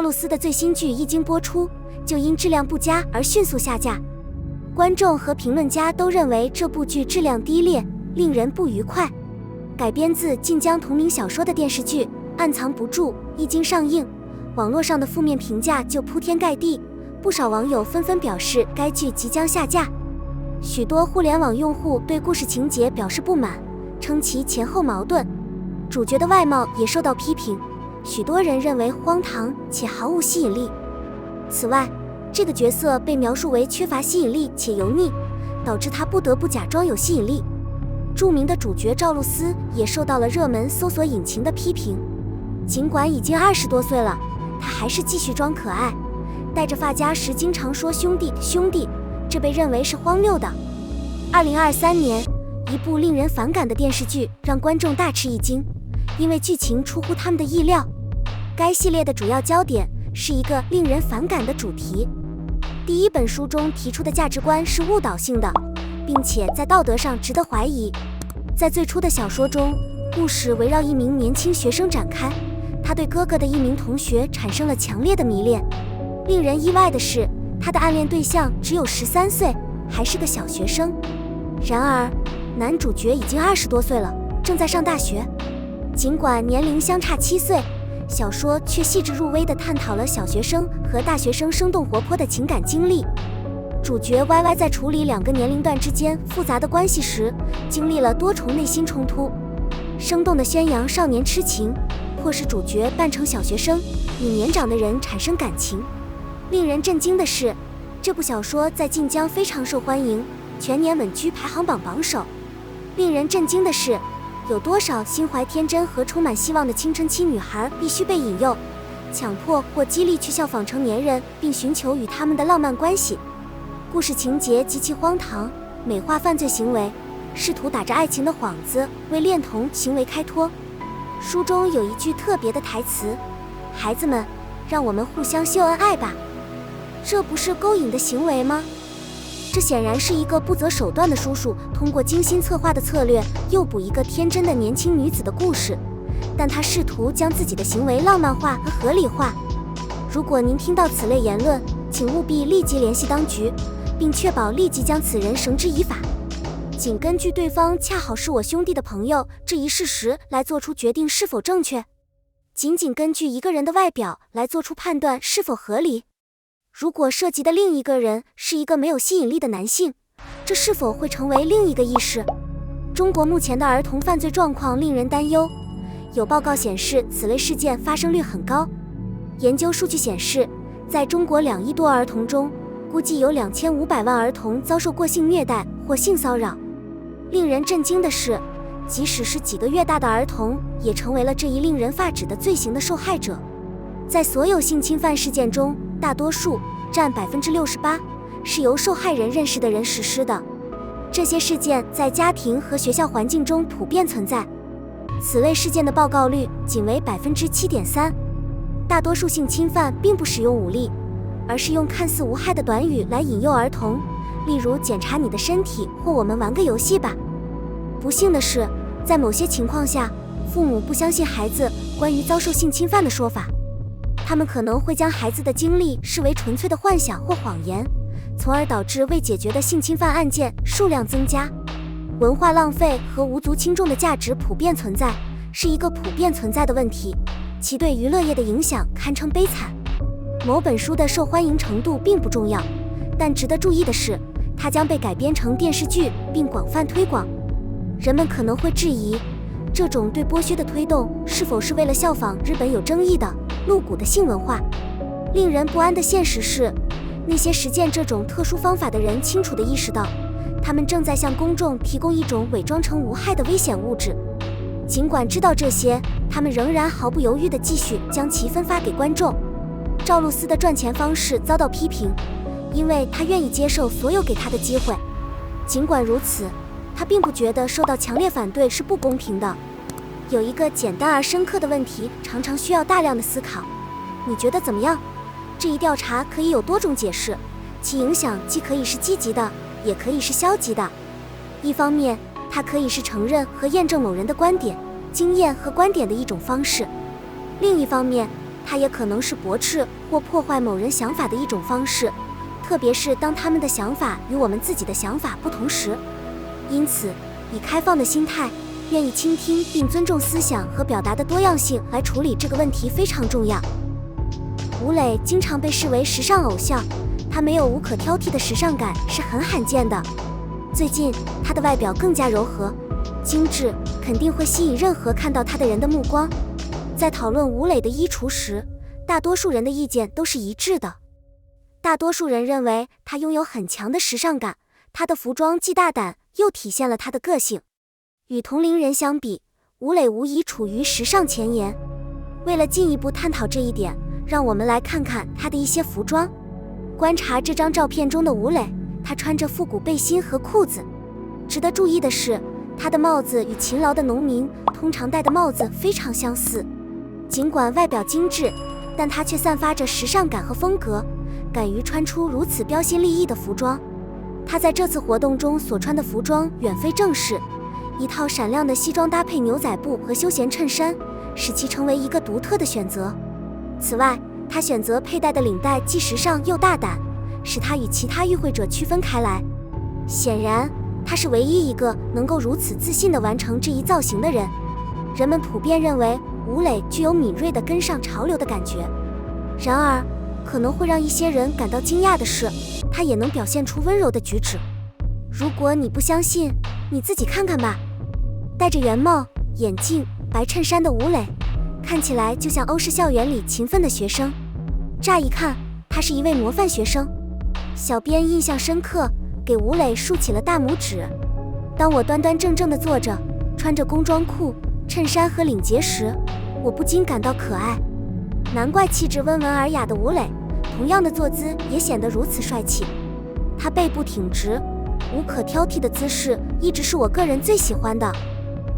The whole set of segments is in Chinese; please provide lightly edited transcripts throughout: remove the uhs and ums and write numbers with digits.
赵露思的最新剧一经播出，就因质量不佳而迅速下架。观众和评论家都认为这部剧质量低劣，令人不愉快。改编自晋江同名小说的电视剧《暗藏不住》一经上映，网络上的负面评价就铺天盖地，不少网友纷纷表示该剧即将下架。许多互联网用户对故事情节表示不满，称其前后矛盾，主角的外貌也受到批评，许多人认为荒唐且毫无吸引力。此外，这个角色被描述为缺乏吸引力且油腻，导致他不得不假装有吸引力。著名的主角赵露思也受到了热门搜索引擎的批评，尽管已经20多岁了，她还是继续装可爱，戴着发夹时经常说兄弟兄弟，这被认为是荒谬的。2023年，一部令人反感的电视剧让观众大吃一惊，因为剧情出乎他们的意料。该系列的主要焦点是一个令人反感的主题。第一本书中提出的价值观是误导性的，并且在道德上值得怀疑。在最初的小说中，故事围绕一名年轻学生展开，他对哥哥的一名同学产生了强烈的迷恋。令人意外的是，他的暗恋对象只有13岁，还是个小学生。然而，男主角已经20多岁了，正在上大学。尽管年龄相差7岁，小说却细致入微地探讨了小学生和大学生生动活泼的情感经历。主角 YY 在处理2个年龄段之间复杂的关系时，经历了多重内心冲突，生动地宣扬少年痴情，迫使主角扮成小学生，与年长的人产生感情。令人震惊的是，这部小说在晋江非常受欢迎，全年稳居排行榜榜首。令人震惊的是，有多少心怀天真和充满希望的青春期女孩必须被引诱、强迫或激励去效仿成年人，并寻求与他们的浪漫关系。故事情节极其荒唐，美化犯罪行为，试图打着爱情的幌子为恋童行为开脱。书中有一句特别的台词：“孩子们，让我们互相秀恩爱吧。”这不是勾引的行为吗？这显然是一个不择手段的叔叔通过精心策划的策略诱捕一个天真的年轻女子的故事，但他试图将自己的行为浪漫化和合理化。如果您听到此类言论，请务必立即联系当局，并确保立即将此人绳之以法。仅根据对方恰好是我兄弟的朋友这一事实来做出决定是否正确，仅根据一个人的外表来做出判断是否合理。如果涉及的另一个人是一个没有吸引力的男性，这是否会成为另一个意识？中国目前的儿童犯罪状况令人担忧，有报告显示此类事件发生率很高。研究数据显示，在中国2亿多儿童中，估计有2500万儿童遭受过性虐待或性骚扰。令人震惊的是，即使是几个月大的儿童，也成为了这一令人发指的罪行的受害者。在所有性侵犯事件中，大多数占68%是由受害人认识的人实施的。这些事件在家庭和学校环境中普遍存在，此类事件的报告率仅为7.3%。大多数性侵犯并不使用武力，而是用看似无害的短语来引诱儿童，例如检查你的身体或我们玩个游戏吧。不幸的是，在某些情况下，父母不相信孩子关于遭受性侵犯的说法，他们可能会将孩子的经历视为纯粹的幻想或谎言，从而导致未解决的性侵犯案件数量增加。文化浪费和无足轻重的价值普遍存在，是一个普遍存在的问题，其对娱乐业的影响堪称悲惨。某本书的受欢迎程度并不重要，但值得注意的是，它将被改编成电视剧并广泛推广。人们可能会质疑，这种对剥削的推动是否是为了效仿日本有争议的露骨的性文化。令人不安的现实是，那些实践这种特殊方法的人清楚地意识到，他们正在向公众提供一种伪装成无害的危险物质。尽管知道这些，他们仍然毫不犹豫地继续将其分发给观众。赵露思的赚钱方式遭到批评，因为她愿意接受所有给她的机会。尽管如此，她并不觉得受到强烈反对是不公平的。有一个简单而深刻的问题常常需要大量的思考，你觉得怎么样？这一调查可以有多种解释，其影响既可以是积极的，也可以是消极的。一方面，它可以是承认和验证某人的观点、经验和观点的一种方式；另一方面，它也可能是驳斥或破坏某人想法的一种方式，特别是当他们的想法与我们自己的想法不同时。因此，以开放的心态，愿意倾听并尊重思想和表达的多样性来处理这个问题非常重要。吴磊经常被视为时尚偶像，他没有无可挑剔的时尚感是很罕见的。最近，他的外表更加柔和、精致，肯定会吸引任何看到他的人的目光。在讨论吴磊的衣橱时，大多数人的意见都是一致的。大多数人认为他拥有很强的时尚感，他的服装既大胆又体现了他的个性。与同龄人相比，吴磊无疑处于时尚前沿。为了进一步探讨这一点，让我们来看看他的一些服装。观察这张照片中的吴磊，他穿着复古背心和裤子。值得注意的是，他的帽子与勤劳的农民通常戴的帽子非常相似。尽管外表精致，但他却散发着时尚感和风格，敢于穿出如此标新立异的服装。他在这次活动中所穿的服装远非正式，一套闪亮的西装搭配牛仔布和休闲衬衫，使其成为一个独特的选择。此外，他选择佩戴的领带既时尚又大胆，使他与其他与会者区分开来。显然，他是唯一一个能够如此自信地完成这一造型的人。人们普遍认为吴磊具有敏锐地跟上潮流的感觉。然而，可能会让一些人感到惊讶的是，他也能表现出温柔的举止。如果你不相信，你自己看看吧。戴着圆帽、眼镜、白衬衫的吴磊，看起来就像欧式校园里勤奋的学生。乍一看，他是一位模范学生。小编印象深刻，给吴磊竖起了大拇指。当我端端正正地坐着，穿着工装裤、衬衫和领结时，我不禁感到可爱。难怪气质温文尔雅的吴磊，同样的坐姿也显得如此帅气。他背部挺直，无可挑剔的姿势一直是我个人最喜欢的。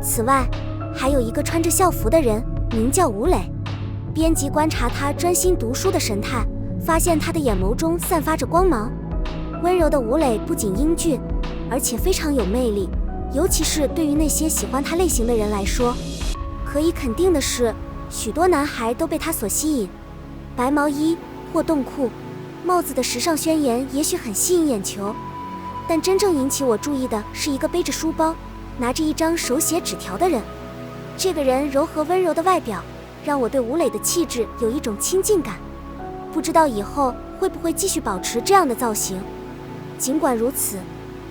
此外，还有一个穿着校服的人，名叫吴磊。编辑观察他专心读书的神态，发现他的眼眸中散发着光芒。温柔的吴磊不仅英俊，而且非常有魅力，尤其是对于那些喜欢他类型的人来说。可以肯定的是，许多男孩都被他所吸引。白毛衣、破洞裤、帽子的时尚宣言也许很吸引眼球，但真正引起我注意的是一个背着书包、拿着一张手写纸条的人。这个人柔和温柔的外表，让我对吴磊的气质有一种亲近感。不知道以后会不会继续保持这样的造型。尽管如此，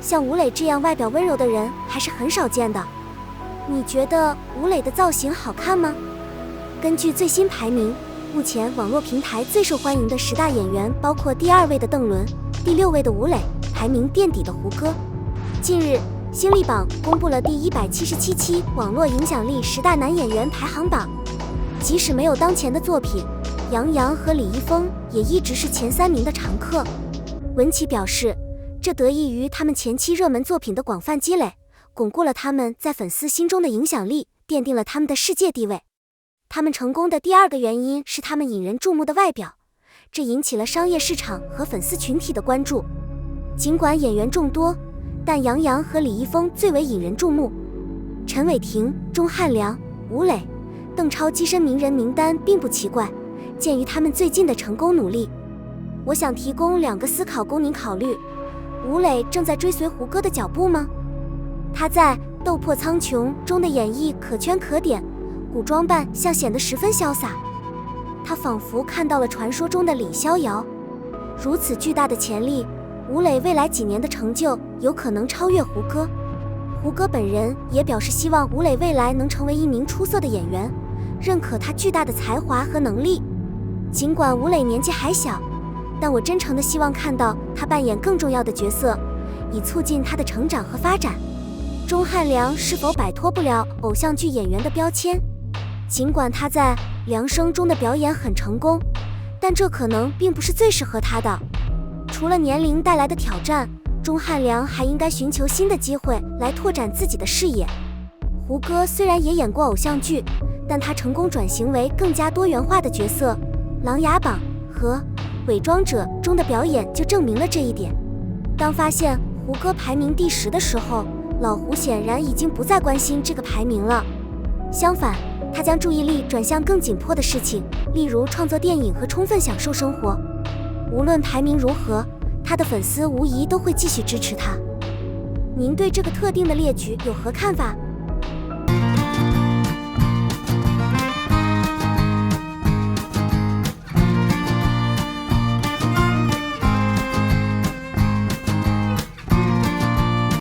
像吴磊这样外表温柔的人还是很少见的。你觉得吴磊的造型好看吗？根据最新排名，目前网络平台最受欢迎的10大演员包括第2位的邓伦、第6位的吴磊，排名垫底的胡歌。近日，新力榜公布了第177期网络影响力10大男演员排行榜。即使没有当前的作品，杨洋和李易峰也一直是前3名的常客。文琪表示，这得益于他们前期热门作品的广泛积累，巩固了他们在粉丝心中的影响力，奠定了他们的世界地位。他们成功的第2个原因是他们引人注目的外表，这引起了商业市场和粉丝群体的关注。尽管演员众多，但杨洋和李易峰最为引人注目。陈伟霆、钟汉良、吴磊、邓超跻身名人名单并不奇怪，鉴于他们最近的成功努力。我想提供2个思考供您考虑。吴磊正在追随胡歌的脚步吗？他在《斗破苍穹》中的演绎可圈可点，古装扮相显得十分潇洒。他仿佛看到了传说中的李逍遥。如此巨大的潜力，吴磊未来几年的成就有可能超越胡歌。胡歌本人也表示希望吴磊未来能成为一名出色的演员，认可他巨大的才华和能力。尽管吴磊年纪还小，但我真诚地希望看到他扮演更重要的角色，以促进他的成长和发展。钟汉良是否摆脱不了偶像剧演员的标签？尽管他在《良生》中的表演很成功，但这可能并不是最适合他的。除了年龄带来的挑战，钟汉良还应该寻求新的机会来拓展自己的视野。胡歌虽然也演过偶像剧，但他成功转型为更加多元化的角色，《琅琊榜》和《伪装者》中的表演就证明了这一点。当发现胡歌排名第10的时候，老胡显然已经不再关心这个排名了。相反，他将注意力转向更紧迫的事情，例如创作电影和充分享受生活。无论排名如何，他的粉丝无疑都会继续支持他。您对这个特定的列举有何看法？